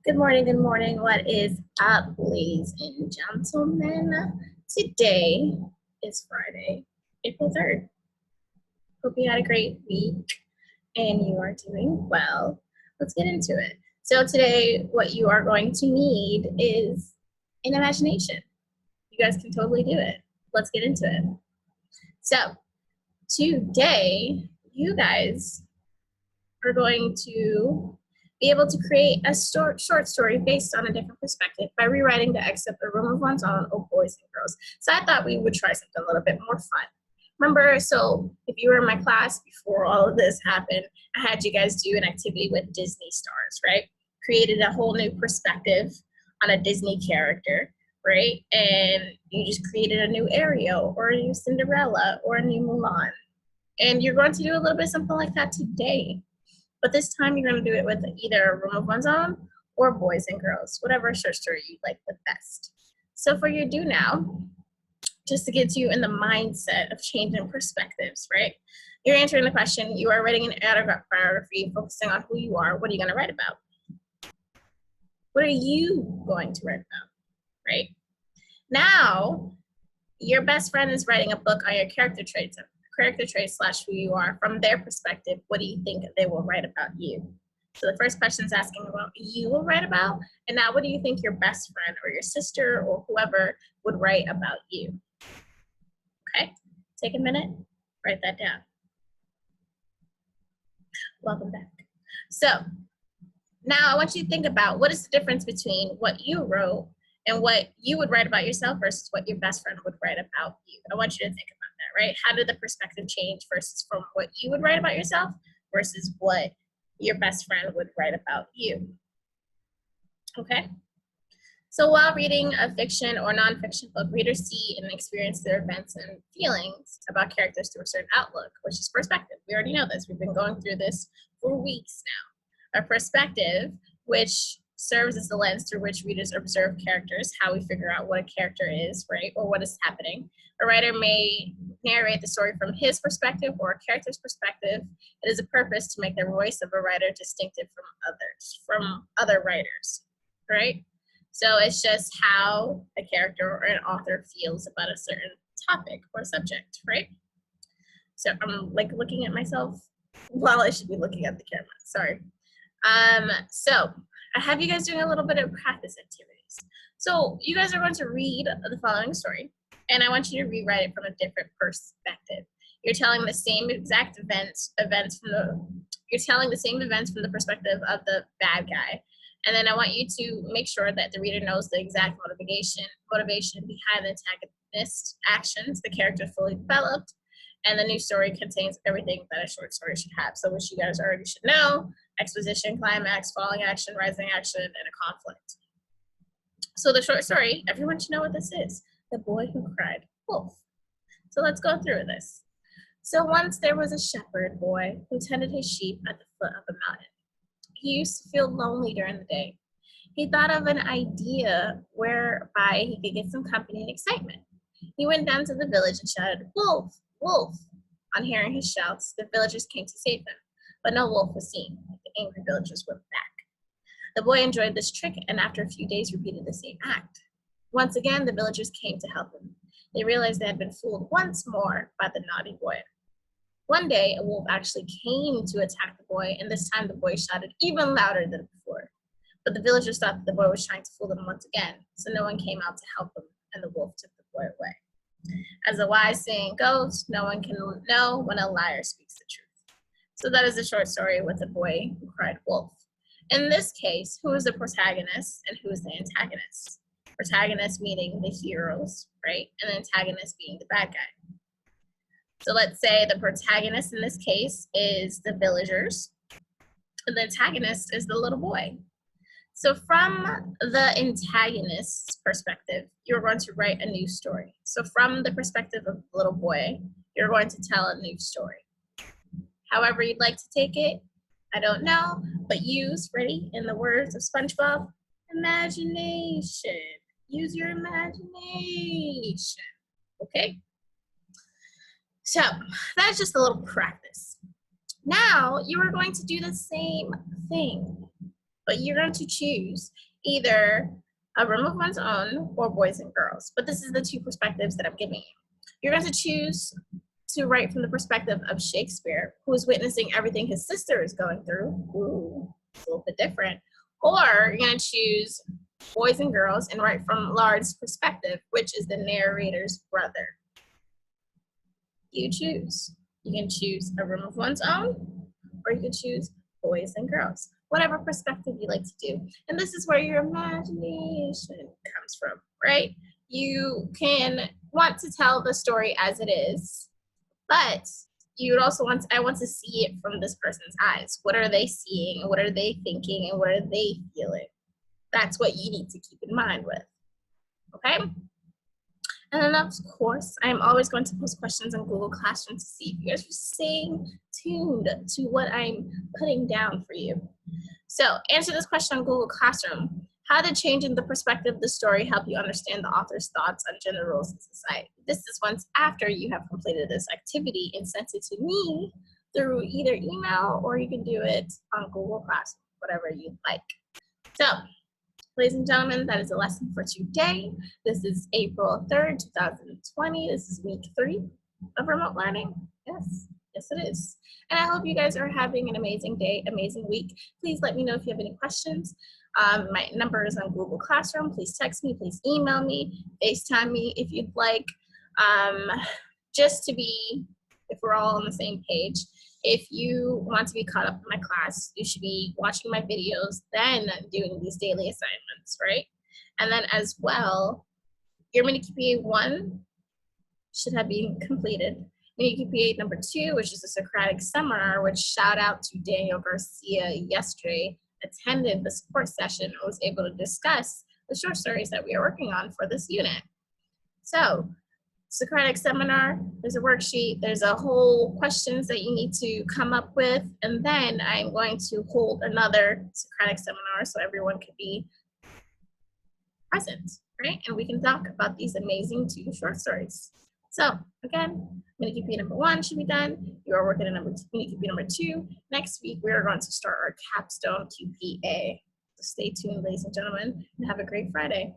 Good morning, good morning. What is up, ladies and gentlemen? Today is Friday, April 3rd. Hope you had a great week and you are doing well. Let's get into it. So today, what you are going to need is an imagination. You guys can totally do it. Let's get into it. So today, you guys are going to be able to create a short story based on a different perspective by rewriting the excerpt The Room of One's Own of Boys and Girls. So I thought we would try something a little bit more fun. Remember, so if you were in my class before all of this happened, I had you guys do an activity with Disney stars, right? Created a whole new perspective on a Disney character, right? And you just created a new Ariel or a new Cinderella or a new Mulan. And you're going to do a little bit something like that today. But this time you're going to do it with either A Room of One's Own or Boys and Girls, whatever short story you like the best. So for your do now, just to get you in the mindset of changing perspectives, right? You're answering the question, you are writing an autobiography focusing on who you are. What are you going to write about? What are you going to write about, right? Now, your best friend is writing a book on your character traits / who you are. From their perspective, what do you think they will write about you? So the first question is asking what you will write about, and now what do you think your best friend or your sister or whoever would write about you? Okay, take a minute, write that down. Welcome back. So now I want you to think about what is the difference between what you wrote and what you would write about yourself versus what your best friend would write about you. I want you to think about that, right? How did the perspective change versus from what you would write about yourself versus what your best friend would write about you? Okay? So while reading a fiction or nonfiction book, readers see and experience their events and feelings about characters through a certain outlook, which is perspective. We already know this. We've been going through this for weeks now. A perspective, which serves as the lens through which readers observe characters, how we figure out what a character is, right, or what is happening. A writer may narrate the story from his perspective or a character's perspective. It is a purpose to make the voice of a writer distinctive from other writers, right? So it's just how a character or an author feels about a certain topic or subject, right? So I'm like looking at myself while I should be looking at the camera, sorry. So I have you guys doing a little bit of practice activities. So you guys are going to read the following story, and I want you to rewrite it from a different perspective. You're telling the same exact events from the perspective of the bad guy. And then I want you to make sure that the reader knows the exact motivation behind the antagonist actions, the character fully developed, and the new story contains everything that a short story should have. So which you guys already should know: exposition, climax, falling action, rising action, and a conflict. So the short story, everyone should know what this is: The Boy Who Cried Wolf. So let's go through this. So once there was a shepherd boy who tended his sheep at the foot of a mountain. He used to feel lonely during the day. He thought of an idea whereby he could get some company and excitement. He went down to the village and shouted, "Wolf, wolf!" On hearing his shouts, the villagers came to save him, but no wolf was seen. The angry villagers went back. The boy enjoyed this trick and after a few days repeated the same act. Once again, the villagers came to help him. They realized they had been fooled once more by the naughty boy. One day, a wolf actually came to attack the boy, and this time the boy shouted even louder than before. But the villagers thought that the boy was trying to fool them once again, so no one came out to help him, and the wolf took the boy away. As the wise saying goes, no one can know when a liar speaks the truth. So that is a short story with a boy who cried wolf. In this case, who is the protagonist and who is the antagonist? Protagonist meaning the heroes, right? And the antagonist being the bad guy. So let's say the protagonist in this case is the villagers, and the antagonist is the little boy. So from the antagonist's perspective, you're going to write a new story. So from the perspective of the little boy, you're going to tell a new story. However you'd like to take it, I don't know, but use, ready, in the words of Spongebob, imagination. Use your imagination, okay? So that's just a little practice. Now you are going to do the same thing. but you're going to choose either a room of one's own or boys and girls. But this is the two perspectives that I'm giving you. You're going to choose to write from the perspective of Shakespeare, who is witnessing everything his sister is going through. Ooh, it's a little bit different. Or you're going to choose boys and girls and write from Lard's perspective, which is the narrator's brother. You choose. You can choose a room of one's own, or you can choose boys and girls, whatever perspective you like to do. And this is where your imagination comes from, right? You can want to tell the story as it is, but you would also I want to see it from this person's eyes. What are they seeing? What are they thinking? And what are they feeling? That's what you need to keep in mind with, okay? And then of course, I'm always going to post questions on Google Classroom to see if you guys are staying tuned to what I'm putting down for you. So answer this question on Google Classroom. How did changing the perspective of the story help you understand the author's thoughts on gender roles in society? This is once after you have completed this activity and sent it to me through either email, or you can do it on Google Classroom, whatever you'd like. So, ladies and gentlemen, that is the lesson for today. This is April 3rd, 2020. This is week 3 of remote learning. Yes, it is. And I hope you guys are having an amazing day, amazing week. Please let me know if you have any questions. My number is on Google Classroom. Please text me, please email me, FaceTime me if you'd like. Just to be, if we're all on the same page, if you want to be caught up in my class, you should be watching my videos, then doing these daily assignments, right? And then as well, your mini QPA 1 should have been completed. Mini QPA number 2, which is a Socratic seminar, which shout out to Daniel Garcia yesterday, attended the support session and was able to discuss the short stories that we are working on for this unit. So, Socratic seminar, there's a worksheet, there's a whole questions that you need to come up with, and then I'm going to hold another Socratic seminar so everyone could be present, right? And we can talk about these amazing 2 short stories. So again, mini QP number 1 should be done. You are working on mini QP number 2. Next week, we are going to start our capstone QPA. So stay tuned, ladies and gentlemen, and have a great Friday.